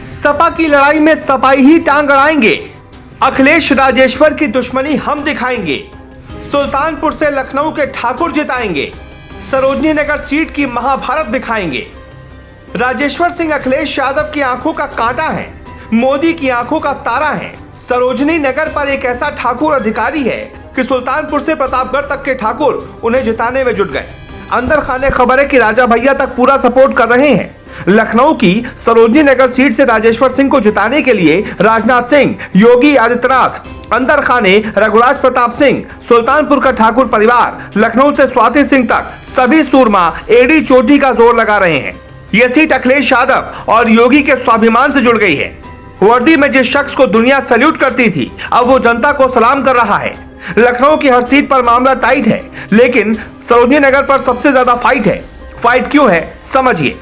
सपा की लड़ाई में सपाई ही टांग अड़ाएंगे। अखिलेश राजेश्वर की दुश्मनी हम दिखाएंगे। सुल्तानपुर से लखनऊ के ठाकुर जिताएंगे। सरोजनी नगर सीट की महाभारत दिखाएंगे। राजेश्वर सिंह अखिलेश यादव की आंखों का कांटा है, मोदी की आंखों का तारा है। सरोजनी नगर पर एक ऐसा ठाकुर अधिकारी है कि सुल्तानपुर से प्रतापगढ़ तक के ठाकुर उन्हें जिताने में जुट गए। अंदर खाने खबर है कि राजा भैया तक पूरा सपोर्ट कर रहे हैं। लखनऊ की सरोजनी नगर सीट से राजेश्वर सिंह को जिताने के लिए राजनाथ सिंह, योगी आदित्यनाथ, अंदर खाने रघुराज प्रताप सिंह, सुल्तानपुर का ठाकुर परिवार, लखनऊ से स्वाति सिंह तक सभी सूरमा एड़ी चोटी का जोर लगा रहे हैं। यह सीट अखिलेश यादव और योगी के स्वाभिमान से जुड़ गई है। वर्दी में जिस शख्स को दुनिया सैल्यूट करती थी, अब वो जनता को सलाम कर रहा है। लखनऊ की हर सीट पर मामला टाइट है, लेकिन सरोजनी नगर पर सबसे ज्यादा फाइट है। फाइट क्यों है, समझिए।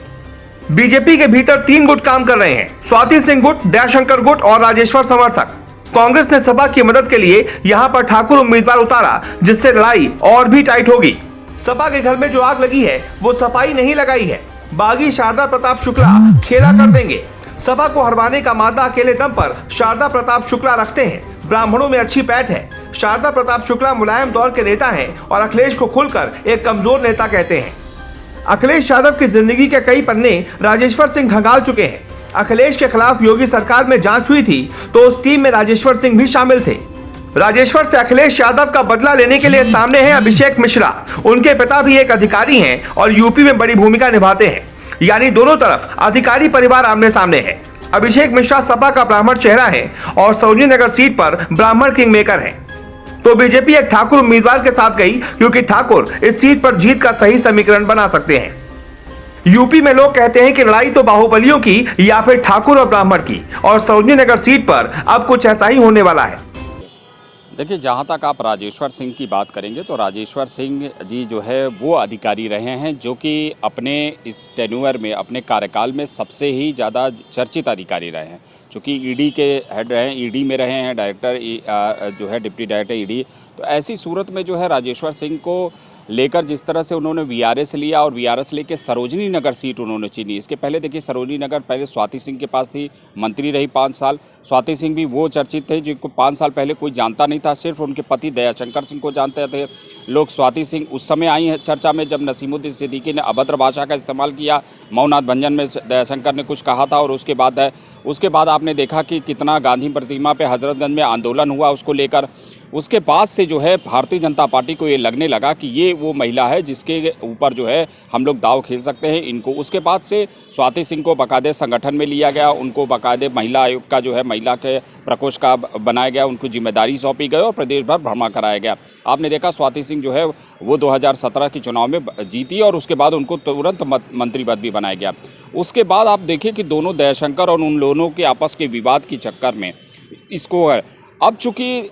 बीजेपी के भीतर 3 गुट काम कर रहे हैं: स्वाति सिंह गुट, दयाशंकर गुट और राजेश्वर समर्थक। कांग्रेस ने सपा की मदद के लिए यहां पर ठाकुर उम्मीदवार उतारा, जिससे लड़ाई और भी टाइट होगी। सपा के घर में जो आग लगी है वो सपाई नहीं लगाई है। बागी शारदा प्रताप शुक्ला खेला कर देंगे। सपा को हरवाने का मादा अकेले दम पर शारदा प्रताप शुक्ला रखते हैं। ब्राह्मणों में अच्छी पैठ है। शारदा प्रताप शुक्ला मुलायम दौर के नेता हैं और अखिलेश को खुलकर एक कमजोर नेता कहते हैं। अखिलेश यादव की जिंदगी के कई पन्ने राजेश्वर सिंह खंगाल चुके हैं। अखिलेश के खिलाफ योगी सरकार में जांच हुई थी तो उस टीम में राजेश्वर सिंह भी शामिल थे। राजेश्वर से अखिलेश यादव का बदला लेने के लिए सामने हैं अभिषेक मिश्रा। उनके पिता भी एक अधिकारी हैं और यूपी में बड़ी भूमिका निभाते हैं। यानी दोनों तरफ अधिकारी परिवार आमने सामने है। अभिषेक मिश्रा सपा का ब्राह्मण चेहरा है और सरोजनी नगर सीट पर ब्राह्मण किंग मेकर है। तो बीजेपी एक ठाकुर उम्मीदवार के साथ गई, क्योंकि ठाकुर इस सीट पर जीत का सही समीकरण बना सकते हैं। यूपी में लोग कहते हैं कि लड़ाई तो बाहुबलियों की या फिर ठाकुर और ब्राह्मण की, और सरोजनी नगर सीट पर अब कुछ ऐसा ही होने वाला है। देखिए, जहाँ तक आप राजेश्वर सिंह की बात करेंगे तो राजेश्वर सिंह जी जो है वो अधिकारी रहे हैं जो कि अपने इस टेन्यूअर में, अपने कार्यकाल में सबसे ही ज़्यादा चर्चित अधिकारी रहे हैं। चूँकि ईडी के हेड रहे हैं, ईडी में रहे हैं, डायरेक्टर जो है डिप्टी डायरेक्टर ईडी। तो ऐसी सूरत में जो है राजेश्वर सिंह को लेकर जिस तरह से उन्होंने वीआरएस लिया और वीआरएस लेके सरोजनी नगर सीट उन्होंने चुनी। इसके पहले देखिए सरोजनी नगर पहले स्वाति सिंह के पास थी, मंत्री रही 5 साल। स्वाति सिंह भी वो चर्चित थे जिनको 5 साल पहले कोई जानता नहीं था, सिर्फ उनके पति दयाशंकर सिंह को जानते थे लोग। स्वाति सिंह उस समय आई है चर्चा में जब नसीमुद्दीन सिद्दीकी ने अभद्र भाषा का इस्तेमाल किया, मौनाथ भंजन में दयाशंकर ने कुछ कहा था, और उसके बाद आपने देखा कि कितना गांधी प्रतिमा पे हजरतगंज में आंदोलन हुआ उसको लेकर। उसके बाद से जो है भारतीय जनता पार्टी को ये लगने लगा कि ये वो महिला है जिसके ऊपर जो है हम लोग दाव खेल सकते हैं इनको। उसके बाद से स्वाति सिंह को बाकायदे संगठन में लिया गया, उनको बाकायदे महिला आयोग का जो है महिला के प्रकोष्ठ का बनाया गया, उनको जिम्मेदारी सौंपी गई और प्रदेश भर भ्रमण कराया गया। आपने देखा स्वाति सिंह जो है वो 2017 के चुनाव में जीती और उसके बाद उनको तुरंत मंत्री पद भी बनाया गया। उसके बाद आप देखिए कि दोनों दयाशंकर और उन दोनों के आपस के विवाद के चक्कर में इसको है। अब चूंकि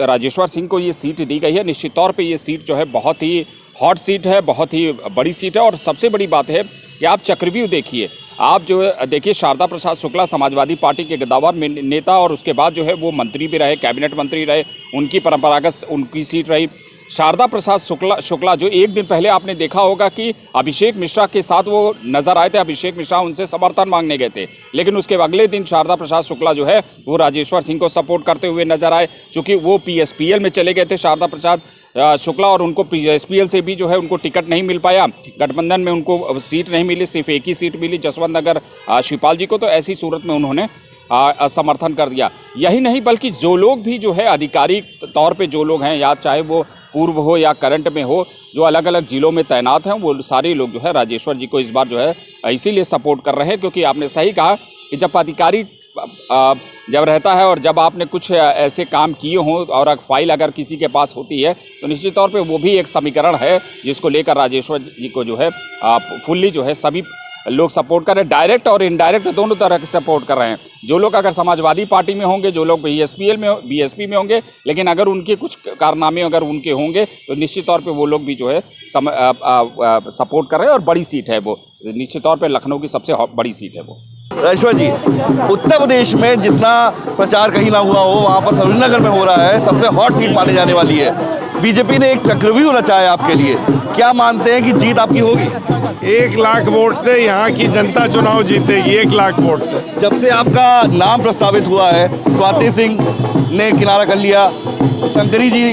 राजेश्वर सिंह को ये सीट दी गई है, निश्चित तौर पे ये सीट जो है बहुत ही हॉट सीट है, बहुत ही बड़ी सीट है। और सबसे बड़ी बात है कि आप चक्रव्यूह देखिए, आप जो है देखिए शारदा प्रसाद शुक्ला समाजवादी पार्टी के गद्दावर नेता और उसके बाद जो है वो मंत्री भी रहे, कैबिनेट मंत्री रहे, उनकी परंपरागत उनकी सीट रही। शारदा प्रसाद शुक्ला जो एक दिन पहले आपने देखा होगा कि अभिषेक मिश्रा के साथ वो नजर आए थे, अभिषेक मिश्रा उनसे समर्थन मांगने गए थे, लेकिन उसके अगले दिन शारदा प्रसाद शुक्ला जो है वो राजेश्वर सिंह को सपोर्ट करते हुए नजर आए। चूँकि वो पीएसपीएल में चले गए थे शारदा प्रसाद शुक्ला, और उनको पीएसपीएल से भी जो है उनको टिकट नहीं मिल पाया, गठबंधन में उनको सीट नहीं मिली, सिर्फ एक ही सीट मिली जसवंत नगर शिवपाल जी को। तो ऐसी सूरत में उन्होंने समर्थन कर दिया। यही नहीं बल्कि जो लोग भी जो है आधिकारिक तौर पे जो लोग हैं, या चाहे वो पूर्व हो या करंट में हो, जो अलग अलग जिलों में तैनात हैं, वो सारे लोग जो है राजेश्वर जी को इस बार जो है इसीलिए सपोर्ट कर रहे हैं क्योंकि आपने सही कहा कि जब अधिकारी जब रहता है और जब आपने कुछ ऐसे काम किए हों और फाइल अगर किसी के पास होती है तो निश्चित तौर पे वो भी एक समीकरण है जिसको लेकर राजेश्वर जी को जो है फुल्ली जो है सभी लोग सपोर्ट कर रहे हैं। डायरेक्ट और इनडायरेक्ट दोनों तरह के सपोर्ट कर रहे हैं। जो लोग अगर समाजवादी पार्टी में होंगे, जो लोग बीएसपी में होंगे, लेकिन अगर उनके कुछ कारनामे अगर उनके होंगे तो निश्चित तौर पे वो लोग भी जो है सपोर्ट कर रहे हैं। और बड़ी सीट है वो, निश्चित तौर पे लखनऊ की सबसे बड़ी सीट है वो। राजेश्वर जी, उत्तर प्रदेश में जितना प्रचार कहीं ना हुआ हो, वहाँ पर सरोजनी नगर में हो रहा है, सबसे हॉट सीट मानी जाने वाली है। बीजेपी ने एक चक्रव्यूह रचा है आपके लिए, क्या मानते हैं कि जीत आपकी होगी? 1 लाख वोट से यहाँ की जनता चुनाव जीतेगी, 1 लाख वोट से। जब से आपका नाम प्रस्तावित हुआ है, स्वाति सिंह ने किनारा कर लिया, शंकरी जी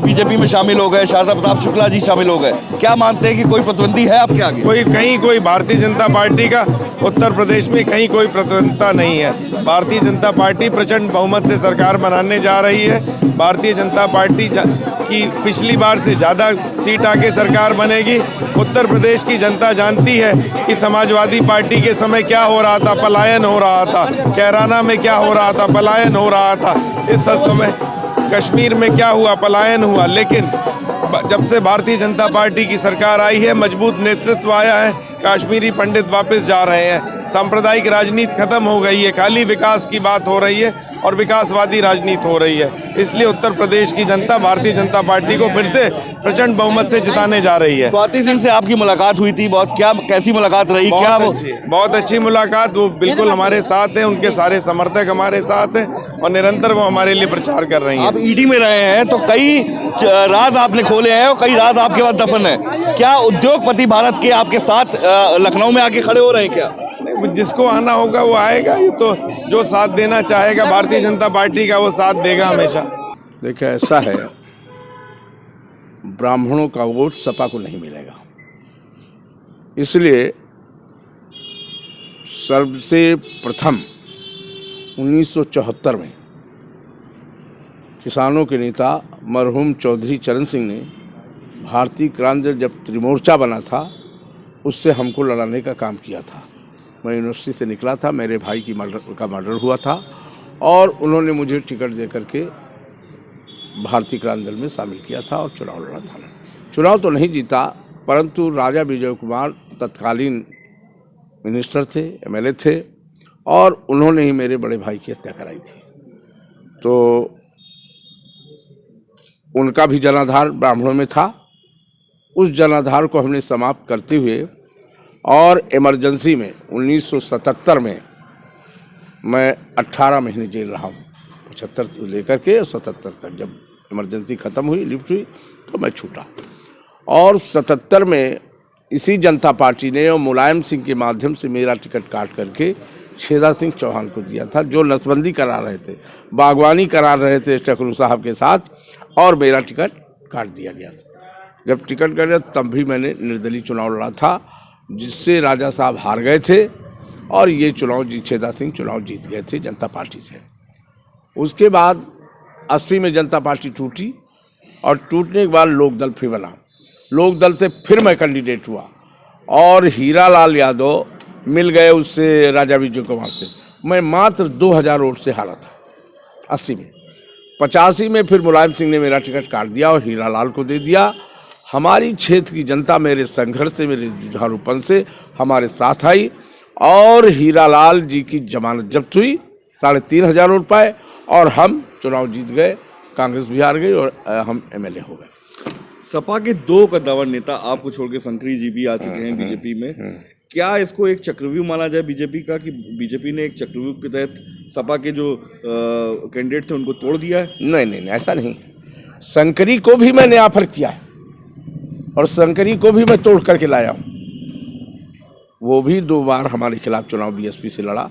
बीजेपी में शामिल हो गए, शारदा प्रताप शुक्ला जी शामिल हो गए, क्या मानते हैं कि कोई प्रतिद्वंदी है आपके आगे? कोई भारतीय जनता पार्टी का उत्तर प्रदेश में कहीं कोई प्रतिद्वंदिता नहीं है। भारतीय जनता पार्टी प्रचंड बहुमत से सरकार बनाने जा रही है। भारतीय जनता पार्टी की पिछली बार से ज़्यादा सीट आके सरकार बनेगी। उत्तर प्रदेश की जनता जानती है कि समाजवादी पार्टी के समय क्या हो रहा था, पलायन हो रहा था। कैराना में क्या हो रहा था, पलायन हो रहा था। इस समय कश्मीर में क्या हुआ, पलायन हुआ। लेकिन जब से भारतीय जनता पार्टी की सरकार आई है, मजबूत नेतृत्व आया है, कश्मीरी पंडित वापस जा रहे हैं, सांप्रदायिक राजनीति खत्म हो गई है, खाली विकास की बात हो रही है और विकासवादी राजनीति हो रही है। इसलिए उत्तर प्रदेश की जनता भारतीय जनता पार्टी को फिर से प्रचंड बहुमत से जिताने जा रही है। स्वाति सिंह से आपकी मुलाकात हुई थी, कैसी मुलाकात रही? बहुत अच्छी मुलाकात। वो बिल्कुल हमारे साथ हैं, उनके सारे समर्थक हमारे साथ हैं और निरंतर वो हमारे लिए प्रचार कर रही हैं। आप ईडी में रहे हैं तो कई राज आपने खोले हैं और कई राज आपके पास दफन है। क्या उद्योगपति भारत के आपके साथ लखनऊ में आके खड़े हो रहे हैं क्या? जिसको आना होगा वो आएगा। ये तो जो साथ देना चाहेगा भारतीय जनता पार्टी का वो साथ देगा हमेशा। देखिए, ऐसा है, ब्राह्मणों का वोट सपा को नहीं मिलेगा। इसलिए सबसे प्रथम 1974 में किसानों के नेता मरहूम चौधरी चरण सिंह ने भारतीय क्रांति जब त्रिमोर्चा बना था, उससे हमको लड़ाने का काम किया था। मैं यूनिवर्सिटी से निकला था, मेरे भाई का मर्डर हुआ था और उन्होंने मुझे टिकट दे करके भारतीय क्रांति दल में शामिल किया था और चुनाव लड़ा था। चुनाव तो नहीं जीता, परंतु राजा विजय कुमार तत्कालीन मिनिस्टर थे, एमएलए थे और उन्होंने ही मेरे बड़े भाई की हत्या कराई थी। तो उनका भी जनाधार ब्राह्मणों में था। उस जनाधार को हमने समाप्त करते हुए और इमरजेंसी में 1977 में मैं 18 महीने जेल रहा हूँ, 75 से लेकर के 77 तक। जब इमरजेंसी ख़त्म हुई, लिफ्ट हुई, तो मैं छूटा। और 77 में इसी जनता पार्टी ने और मुलायम सिंह के माध्यम से मेरा टिकट काट करके छेदा सिंह चौहान को दिया था, जो नसबंदी करा रहे थे, बागवानी करा रहे थे टकरू साहब के साथ, और मेरा टिकट काट दिया गया था। जब टिकट काट दिया तब भी मैंने निर्दलीय चुनाव लड़ा था, जिससे राजा साहब हार गए थे और ये चुनाव छेदा सिंह चुनाव जीत गए थे जनता पार्टी से। उसके बाद 80 में जनता पार्टी टूटी और टूटने के बाद लोकदल फिर बना। लोकदल से फिर मैं कैंडिडेट हुआ और हीरालाल यादव मिल गए उससे, राजा विजय कुमार से। मैं मात्र 2000 वोट से हारा था 80 में। 85 में फिर मुलायम सिंह ने मेरा टिकट काट दिया और हीरालाल को दे दिया। हमारी क्षेत्र की जनता मेरे संघर्ष से, मेरे जुझारूपन से हमारे साथ आई और हीरालाल जी की जमानत जब्त हुई, 3500 वोट पाए और हम चुनाव जीत गए। कांग्रेस भी हार गई और हम एमएलए हो गए। सपा के 2 कद्दावर नेता आपको छोड़ के शंकरी जी भी आ चुके हैं बीजेपी में। क्या इसको एक चक्रव्यूह माना जाए बीजेपी का, कि बीजेपी ने एक चक्रव्यूह के तहत सपा के जो कैंडिडेट थे उनको तोड़ दिया है? नहीं, ऐसा नहीं। शंकरी को भी मैंने ऑफर किया है और शंकरी को भी मैं तोड़ करके लाया हूँ। वो भी 2 बार हमारे खिलाफ चुनाव बीएसपी से लड़ा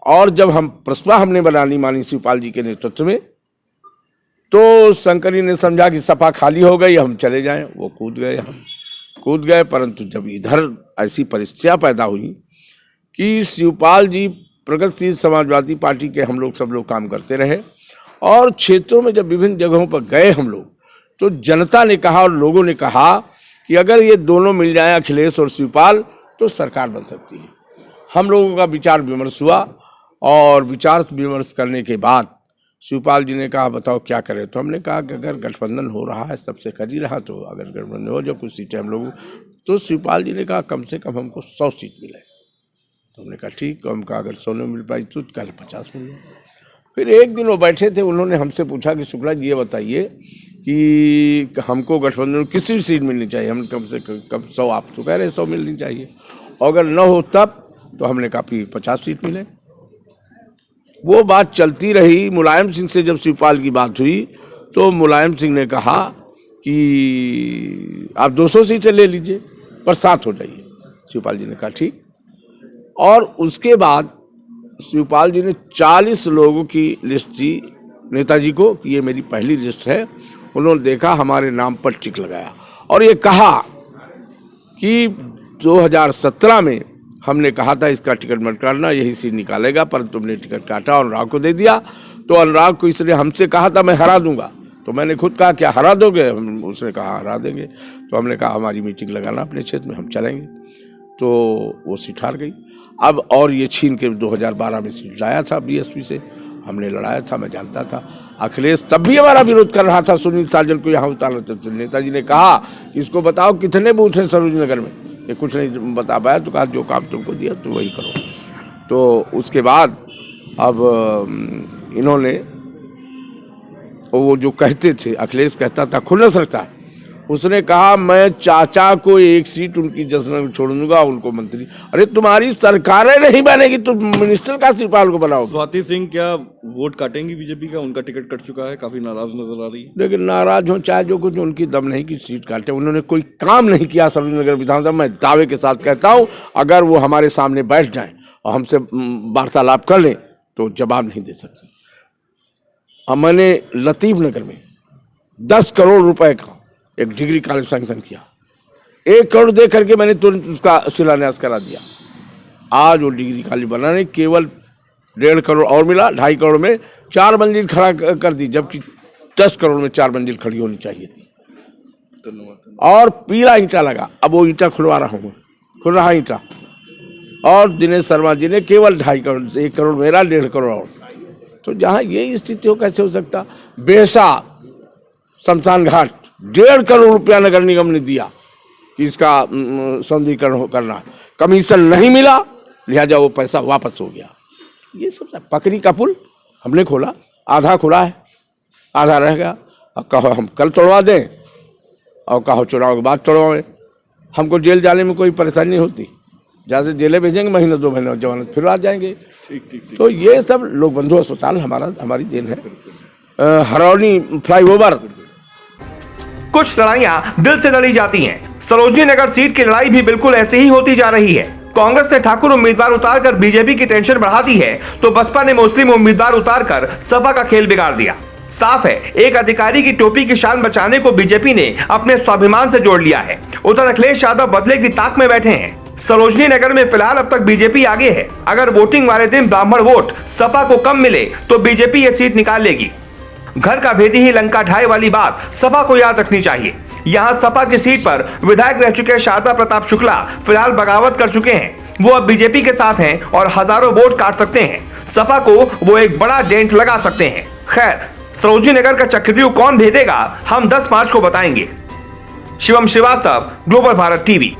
और जब हम प्रस्ताव हमने बनानी मानी शिवपाल जी के नेतृत्व में, तो शंकरी ने समझा कि सपा खाली हो गई, हम चले जाएं। वो कूद गए। परंतु जब इधर ऐसी परिस्थितियाँ पैदा हुई कि शिवपाल जी प्रगतिशील समाजवादी पार्टी के हम लोग सब लोग काम करते रहे और क्षेत्रों में जब विभिन्न जगहों पर गए हम लोग, तो जनता ने कहा और लोगों ने कहा कि अगर ये दोनों मिल जाएं, अखिलेश और शिवपाल, तो सरकार बन सकती है। हम लोगों का विचार विमर्श हुआ और विचार विमर्श करने के बाद शिवपाल जी ने कहा बताओ क्या करें। तो हमने कहा कि अगर गठबंधन हो रहा है, सबसे कर ही रहा, तो अगर गठबंधन हो जो कुछ सीटें हम लोग, तो शिवपाल जी ने कहा कम से कम हमको 100 सीट मिले। तो हमने कहा ठीक। हम कहा अगर 100 नहीं मिल पाई तो कल 50 मिल जाए। फिर एक दिन वो बैठे थे, उन्होंने हमसे पूछा कि शुक्ला जी ये बताइए कि हमको गठबंधन में किसी भी सीट मिलनी चाहिए। हम कम से कम 100, आप तो कह रहे 100 मिलनी चाहिए, और अगर न हो तब, तो हमने कहा 50 सीट मिले। वो बात चलती रही। मुलायम सिंह से जब शिवपाल की बात हुई तो मुलायम सिंह ने कहा कि आप 200 सीटें ले लीजिए पर 7 हो जाइए। शिवपाल जी ने कहा ठीक। और उसके बाद शिवपाल जी ने 40 लोगों की लिस्ट दी नेताजी को कि ये मेरी पहली लिस्ट है। उन्होंने देखा, हमारे नाम पर टिक लगाया और ये कहा कि 2017 में हमने कहा था इसका टिकट मत काटना, यही सीट निकालेगा, पर तुमने टिकट काटा और अनुराग को दे दिया। तो अनुराग को इसने हमसे कहा था मैं हरा दूंगा, तो मैंने खुद कहा क्या हरा दोगे? उसने कहा हरा देंगे। तो हमने कहा हमारी मीटिंग लगाना अपने क्षेत्र में, हम चलेंगे। तो वो सीट हार गई। अब और ये छीन के 2012 में सीट लाया था बीएसपी से, हमने लड़ाया था, मैं जानता था। अखिलेश तब भी हमारा विरोध कर रहा था, सुनील साजन को यहाँ उतारना। तो नेताजी ने कहा इसको बताओ कितने बूथ हैं सरोजनी नगर में। ये कुछ नहीं बता पाया, तो कहा जो काम तुमको दिया तो वही करो। तो उसके बाद अब इन्होंने वो जो कहते थे, अखिलेश कहता था खुन्नस रखता, उसने कहा मैं चाचा को एक सीट उनकी जसनगर में छोड़ दूंगा, उनको मंत्री। अरे तुम्हारी सरकारें नहीं बनेगी, तुम मिनिस्टर का शिवपाल को बनाओ। स्वाति सिंह क्या वोट काटेंगी बीजेपी का? उनका टिकट कट चुका है, काफी नाराज नजर आ रही है। लेकिन नाराज हो चाहे जो कुछ, उनकी दम नहीं कि सीट काटे। उन्होंने कोई काम नहीं किया सरोजनी नगर विधानसभा। मैं दावे के साथ कहता हूँ अगर वो हमारे सामने बैठ जाएं और हमसे वार्तालाप कर लें तो जवाब नहीं दे सकते। मैंने लतीफ नगर में 10 करोड़ रुपए का एक डिग्री कॉलेज सैंक्शन किया। 1 करोड़ दे करके मैंने तुरंत उसका शिलान्यास करा दिया। आज वो डिग्री कॉलेज बनाने केवल 1.5 करोड़ और मिला। 2.5 करोड़ में 4 मंजिल खड़ा कर दी, जबकि 10 करोड़ में 4 मंजिल खड़ी होनी चाहिए थी। और पीला ईंटा लगा, अब वो ईंटा खुलवा रहा हूँ, खुल रहा ईंटा। और दिनेश शर्मा जी ने केवल 2.5 करोड़, 1 करोड़ मेरा, 1.5 करोड़ और। तो जहाँ ये स्थिति हो कैसे हो सकता? बेहसा शमशान घाट 1.5 करोड़ रुपया नगर निगम ने दिया कि इसका सौंदर्यीकरण करना, कमीशन नहीं मिला, लिहाजा वो पैसा वापस हो गया। ये सब पकड़ी का पुल हमने खोला, आधा खुला है, आधा रह गया। अब कहो हम कल तोड़वा दें और कहो चुनाव के बाद तोड़वाएं। हमको जेल जाने में कोई परेशानी नहीं होती, ज़्यादा जेलें भेजेंगे, महीना 2 महीने जमानत फिर आ जाएंगे। ठीक। तो ये सब लोक बंधु अस्पताल हमारी देन है। हरौनी फ्लाईओवर, कुछ लड़ाइयां दिल से लड़ी जाती हैं। सरोजनी नगर सीट की लड़ाई भी बिल्कुल ऐसे ही होती जा रही है। कांग्रेस ने ठाकुर उम्मीदवार उतारकर बीजेपी की टेंशन बढ़ा दी है, तो बसपा ने मुस्लिम उम्मीदवार उतारकर सपा का खेल बिगाड़ दिया। साफ है, एक अधिकारी की टोपी की शान बचाने को बीजेपी ने अपने स्वाभिमान से जोड़ लिया है। उधर अखिलेश यादव बदले की ताक में बैठे हैं। सरोजनी नगर में फिलहाल अब तक बीजेपी आगे है। अगर वोटिंग वाले दिन ब्राह्मण वोट सपा को कम मिले तो बीजेपी ये सीट निकाल लेगी। घर का भेदी ही लंका ढाई वाली बात सपा को याद रखनी चाहिए। यहां सपा की सीट पर विधायक रह चुके शारदा प्रताप शुक्ला फिलहाल बगावत कर चुके हैं। वो अब बीजेपी के साथ हैं और हजारों वोट काट सकते हैं। सपा को वो एक बड़ा डेंट लगा सकते हैं। खैर, सरोजनी नगर का चक्रव्यूह कौन भेदेगा हम 10 मार्च को बताएंगे। Shivam Srivastava, Global Bharat TV.